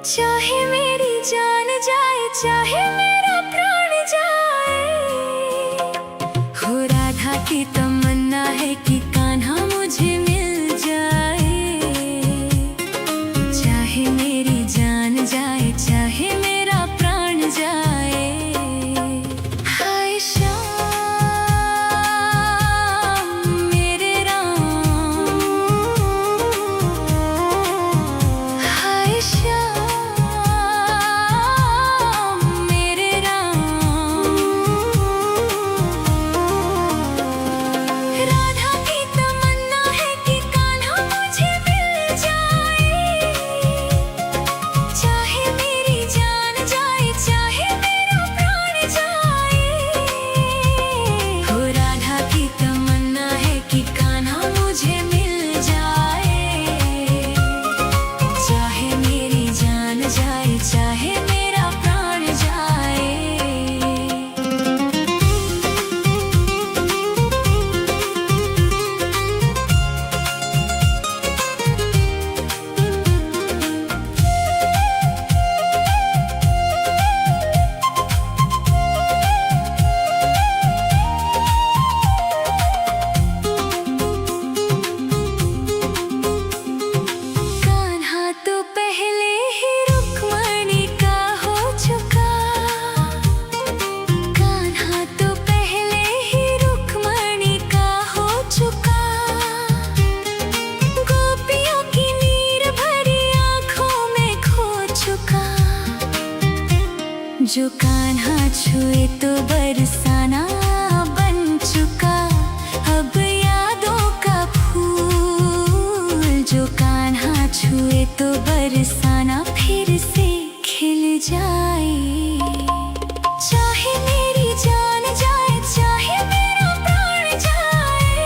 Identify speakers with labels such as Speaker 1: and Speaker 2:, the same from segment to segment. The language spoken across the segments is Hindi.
Speaker 1: चाहे मेरी जान जाए, चाहे मेरा प्राण जाए। हो राधा की तमन्ना है कि कान्हा मुझे मिल जाए। चाहे मेरी जान जाए, चाहे मेरा प्राण जाए। हाय श्याम मेरे राम, हाय श्याम जो कान्हा छुए तो बरसाना बन चुका। अब यादों का फूल जो कान्हा छुए तो बरसाना फिर से खिल जाए। चाहे मेरी जान जाए, चाहे मेरा प्राण जाए।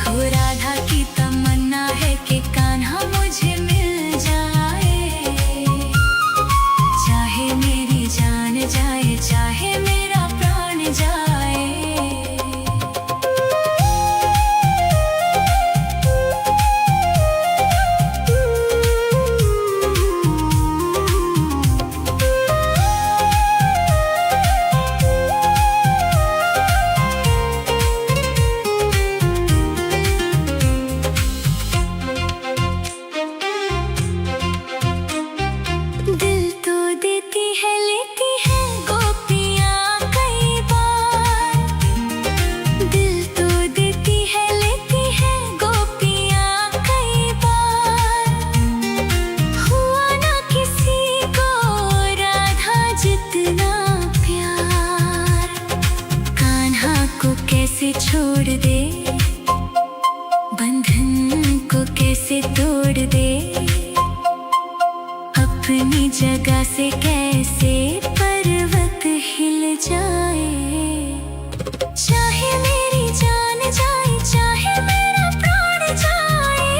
Speaker 1: हो राधा की तमन्ना है कि कान्हा मुझे मिल जाए। चाहे मेरी जान जाए, चाहे मेरा प्राण जाए। दिल तो देती है, लेती है गोपियाँ कई बार। दिल तो देती है, लेती है गोपियाँ कई बार। हुआ ना किसी को राधा जितना प्यार। कान्हा को कैसे छोड़ दे, बंधन को कैसे तोड़ दे। अपनी जगह से कैसे पर्वत हिल जाए। चाहे मेरी जान जाए, चाहे मेरा प्राण जाए।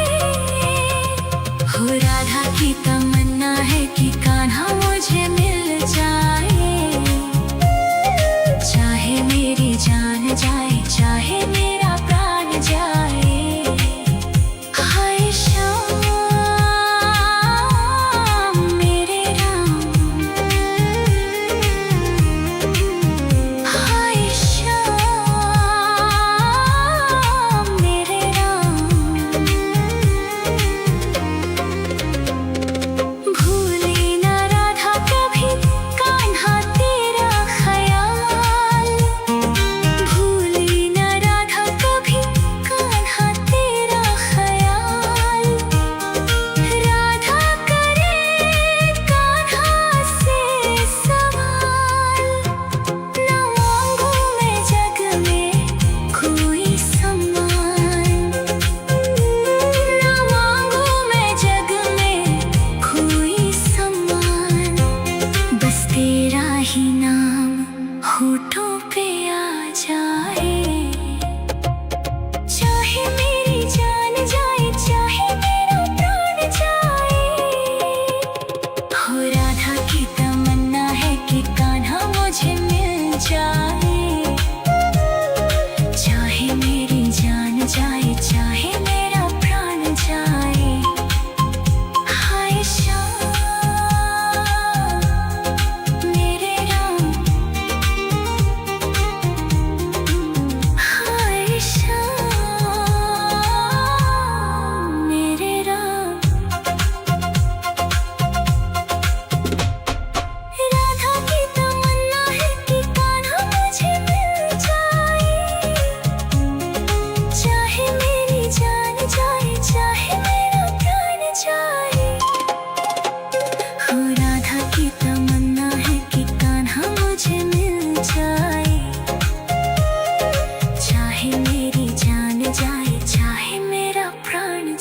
Speaker 1: हो राधा की तमन्ना है कि कान्हा मुझे मिल जाए। चाहे मेरी जान जाए, चाहे मेरा प्राण जाए। हाय श्याम मेरे राम,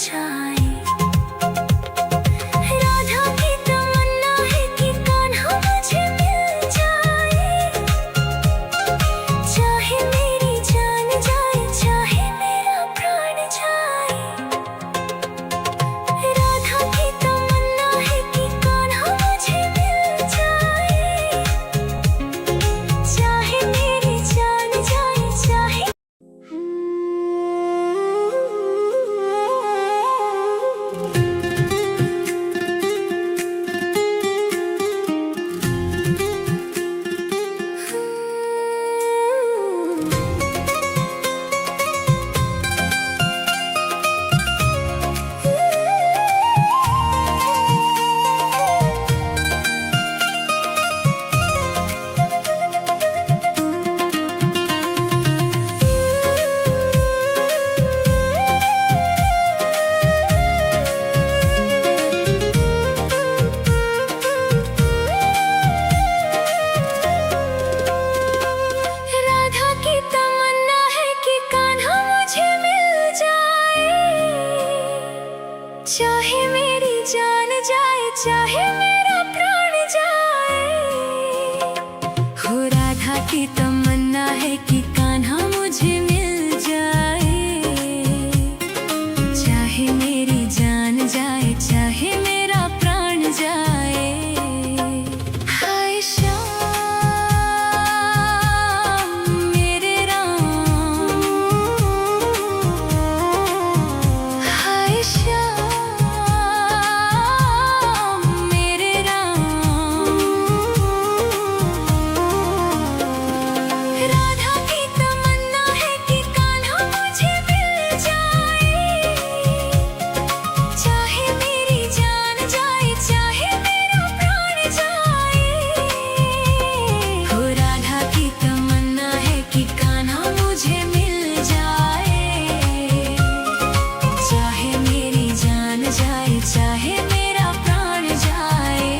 Speaker 1: जाए। राधा की तमन्ना है कि कान्हा मुझे मिल जाए, चाहे मेरी जान जाए, चाहे मेरा प्राण जाए। राधा की तमन्ना है कि कान्हा मुझे मिल जाए, चाहे मेरी जान जाए, चाहे राधा की तमन्ना है कि कान्हा मुझे मिल जाए, चाहे मेरी जान जाए, चाहे मेरा प्राण जाए। हो राधा की तमन्ना है कि कान्हा मुझे मिल जाए, चाहे मेरी जान जाए, चाहे मेरा प्राण जाए। हाय श्याम मेरे राम, हाय श्याम मेरे राम। राधा की तमन्ना है कि कान्हा मुझे मिल जाए, चाहे मेरी जान जाए, चाहे मेरा प्राण जाए। हो राधा की तमन्ना है कि कान्हा मुझे मिल जाए, चाहे मेरी जान जाए, चाहे मेरा प्राण जाए।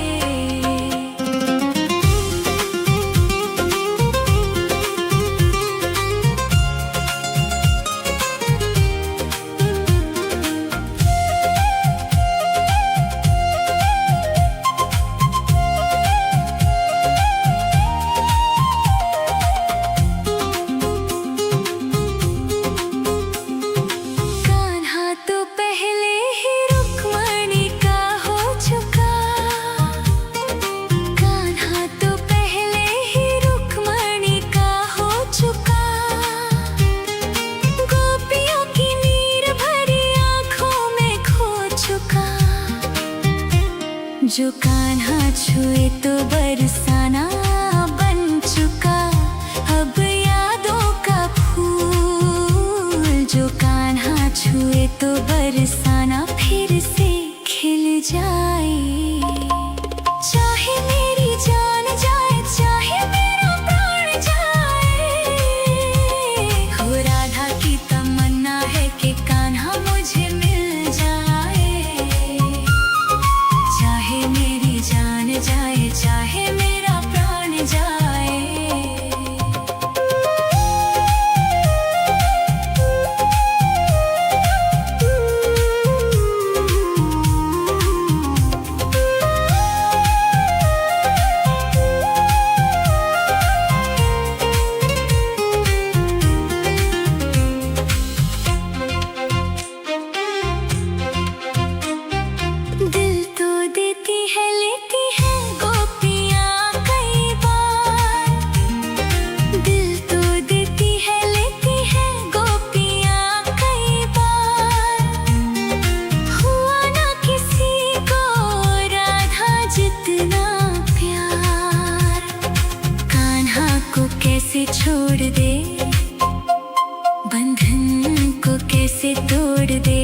Speaker 1: कान्हा तो पहले ही रुक्मणी का हो चुका, कान्हा तो पहले ही रुक्मणी का हो चुका। गोपियों की नीर भरी आंखों में खो चुका, जो कान्हा छुए तो बरसाना बन चुका। अब यादों का फूल जो कान्हा छुए तो बरसाना फिर से खिल जाए, चाहे मेरी जान जाए, चाहे मेरा प्राण जाए। हो राधा की तमन्ना है कि कान्हा मुझे मिल जाए, चाहे मेरी जान जाए, चाहे मेरा प्राण जाए। दिल तो देती है, लेती है गोपियाँ कई बार। दिल तो देती है, लेती है गोपियाँ कई बार। हुआ ना किसी को राधा जितना प्यार, कान्हा को कैसे छोड़ दे, बंधन को कैसे तोड़ दे,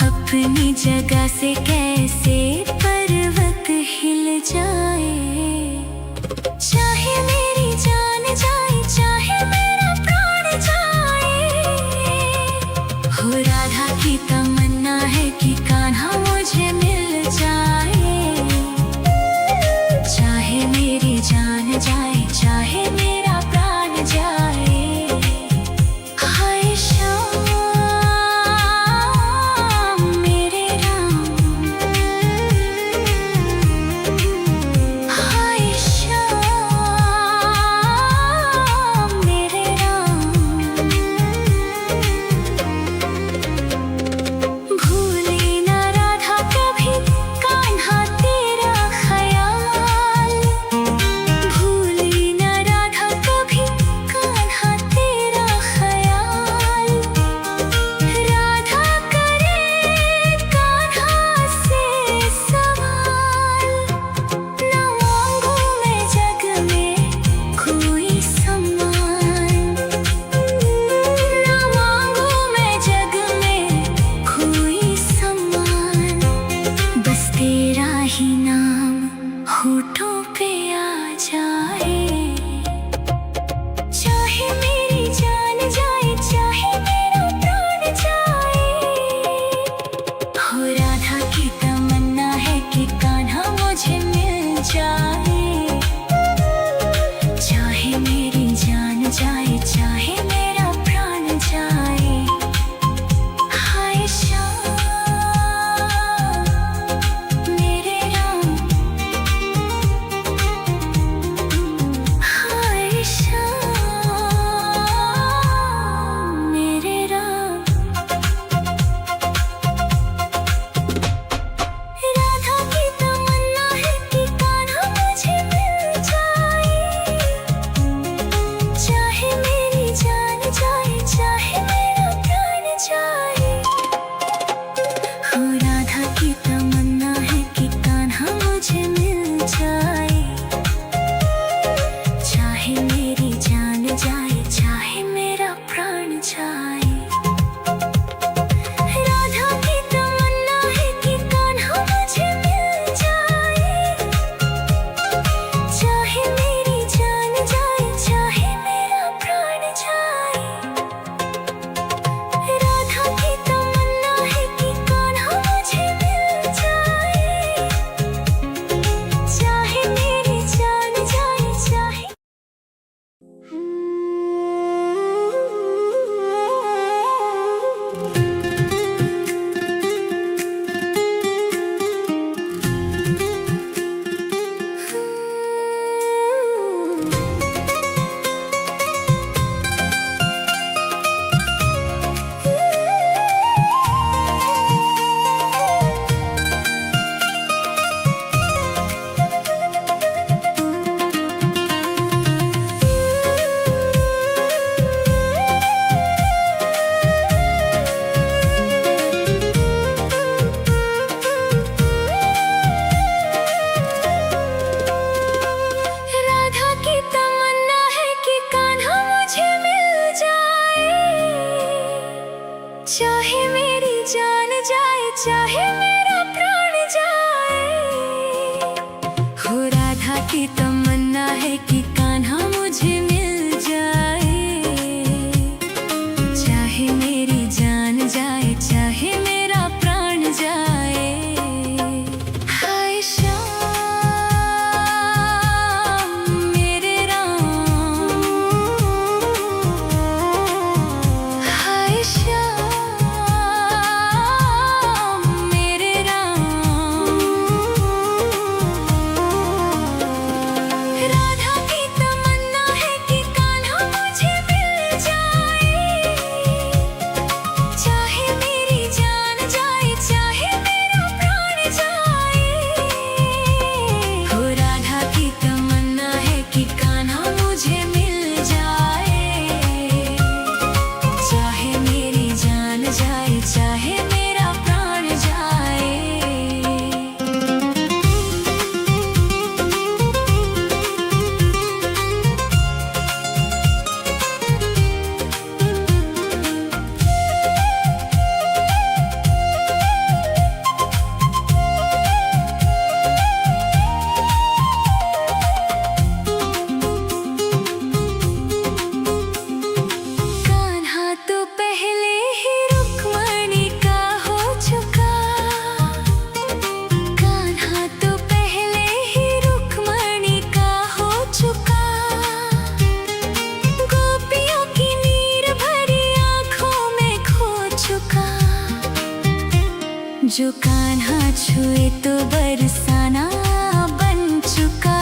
Speaker 1: अपनी जगह से कैसे पर्वत हिल जाए। चाहे मेरी जान जाए, चाहे मेरा प्राण जाए। हो राधा की तमन्ना है कि कान्हा मुझे मिल जाए, चाहे मेरी जान जाए, चाहे मेरा प्राण जाए। हाय श्याम चाहे मेरी जान जाए, चाहे मेरा प्राण जाए, हो राधा की तमन्ना है कि कान्हा मुझे मिल जाए। चाहे मेरी जान जाए, चाहे मेरा प्राण जाए। हाय श्याम मेरे राम, हाय श्याम मेरे राम। राधा की तमन्ना है कि कान्हा मुझे मिल जाए। चाहे मेरी जान जाए, चाहे मेरा प्राण जाए, हो राधा की तमन्ना है कि कान्हा मुझे मिल जाए। चाहे मेरी जान जाए, चाहे मेरा प्राण जाए। कान्हा तो पहले ही रुक्मणी का हो चुका। कान्हा तो पहले ही रुक्मणी का हो चुका। गोपियों की नीर भरी आंखों में खो चुका। जो कान्हा छुए तो बरसाना बन चुका।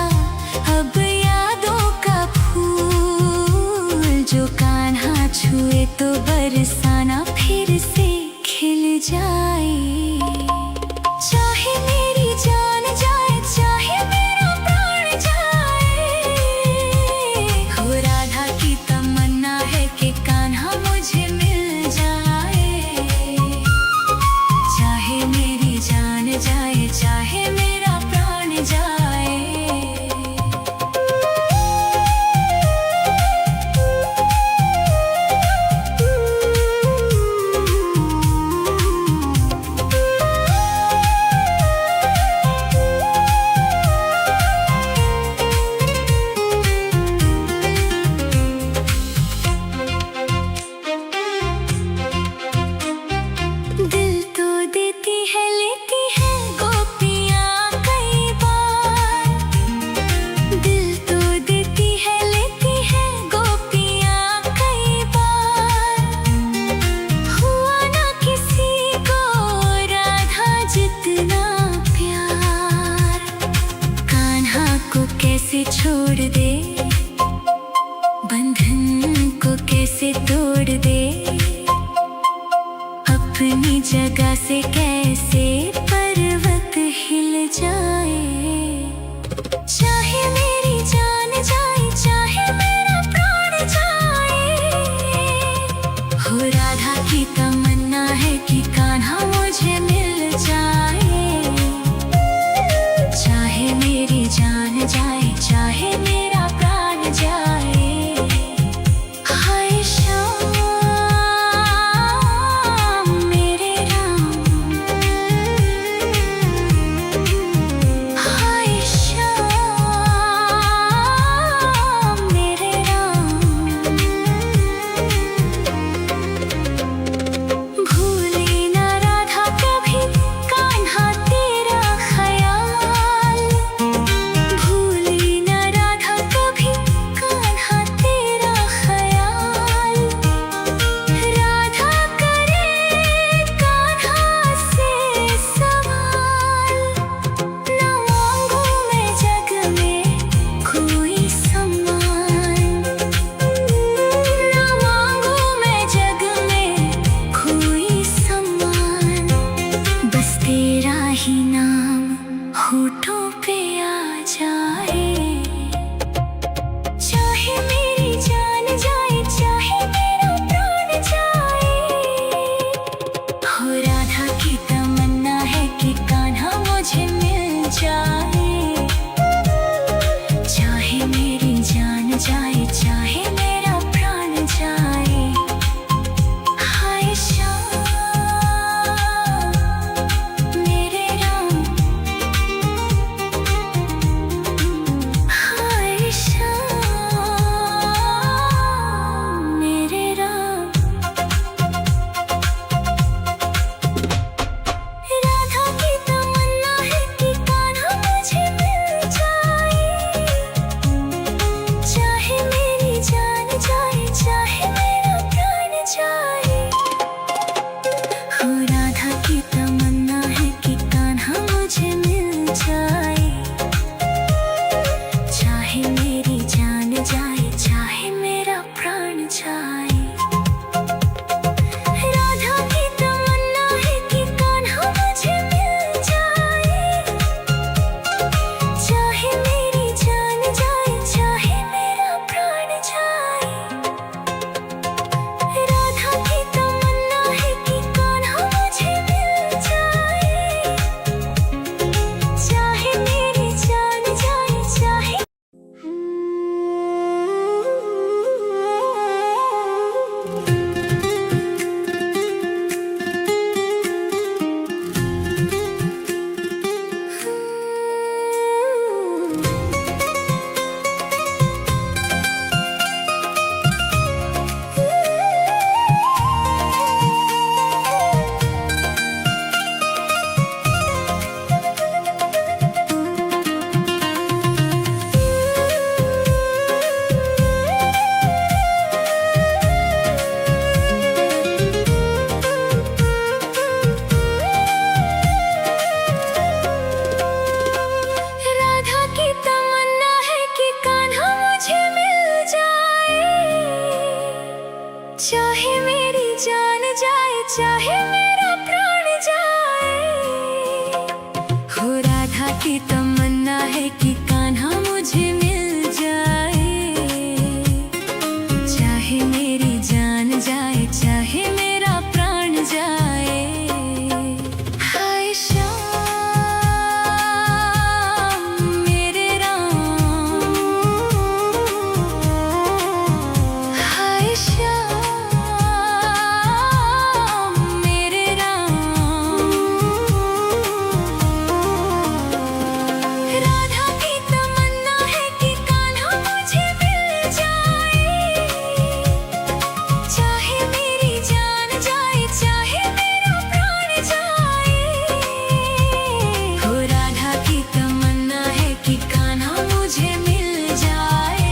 Speaker 1: अब यादों का फूल जो कान्हा छुए तो बरसाना फिर से खिल जाए। चाहे मेरी जान जाए, चाहे मेरा प्राण जाए, हो राधा की तमन्ना है कि कान्हा मुझे मिल जाए। चाहे मेरी जान जाए, चाहे मेरा प्राण जाए। दिल तो देती है, लेती है गोपियाँ कई बार। दिल तो देती है, लेती है गोपियाँ कई बार। हुआ ना किसी को राधा जितना प्यार। कान्हा को कैसे छोड़ दे, बंधन को कैसे तोड़ दे। अपनी जगह से कैसे पर्वत हिल जाए। चाहे मेरी जान जाए, चाहे मेरा प्राण जाए, हो राधा की तमन्ना है कि कान्हा मुझे मिल जाए। चाहे मेरी जान जाए, चाहे मेरा प्राण जाए। हाय श्याम मेरे राम, हाय श्याम मेरे राम। भूले ना राधा कभी कान्हा तेरा ख्याल। भूले ना राधा चाहे मेरा प्राण जाए। हो राधा की तमन्ना है कि कान्हा मुझे मिल जाए। चाहे मेरी जान जाए, चाहे मेरा प्राण जाए। हाय श्याम मेरे राम, हाय श्याम मेरे राम। राधा की तमन्ना है कि कान्हा मुझे मिल जाए। चाहे मेरी जान जाए, चाहे मेरा प्राण जाए। हो राधा की तमन्ना है कि कान्हा मुझे मिल जाए।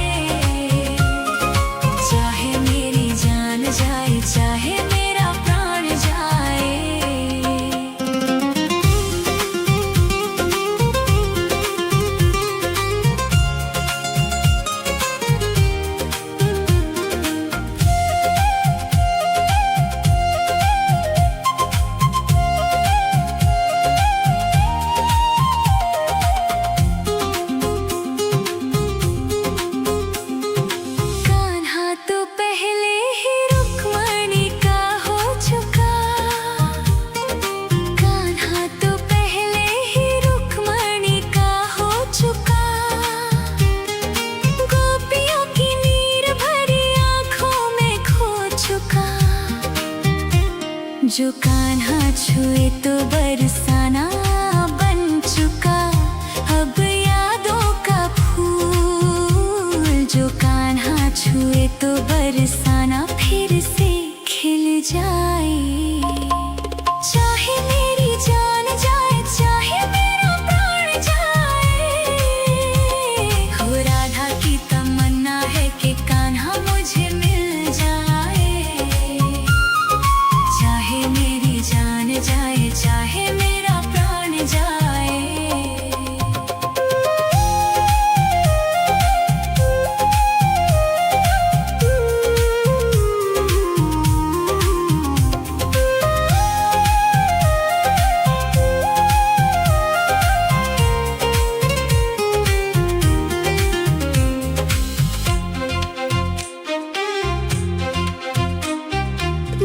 Speaker 1: चाहे मेरी जान जाए, चाहे मेरा प्राण जाए। कान्हा तो पहले ही रुक्मणी का हो चुका। कान्हा तो पहले ही रुक्मणी का हो चुका। गोपियों की नीर भरी आंखों में खो चुका। जो कान्हा छुए तो बरसाना बन चुका। अब यादों का फूल जो कान्हा छुए तो बरसाना फिर से खिल जाए। चाहे मेरी जान जाए, चाहे मेरा प्राण जाए। हो राधा की तमन्ना है कि कान्हा मुझे मिल जाए। चाहे मेरी जान जाए, चाहे मेरा प्राण जाए।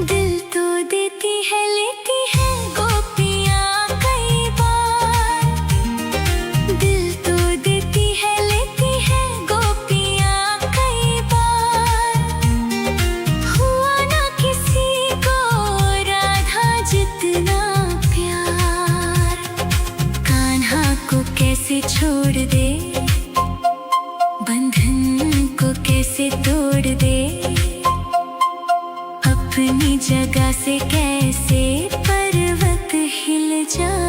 Speaker 1: दिल तो देती है, लेती है गोपियाँ कई बार। दिल तो देती है, लेती है गोपियाँ कई बार। हुआ ना किसी को राधा जितना प्यार। कान्हा को कैसे छोड़ दे, बंधन को कैसे तोड़ दे। अपनी जगह से कैसे पर्वत हिल जाए।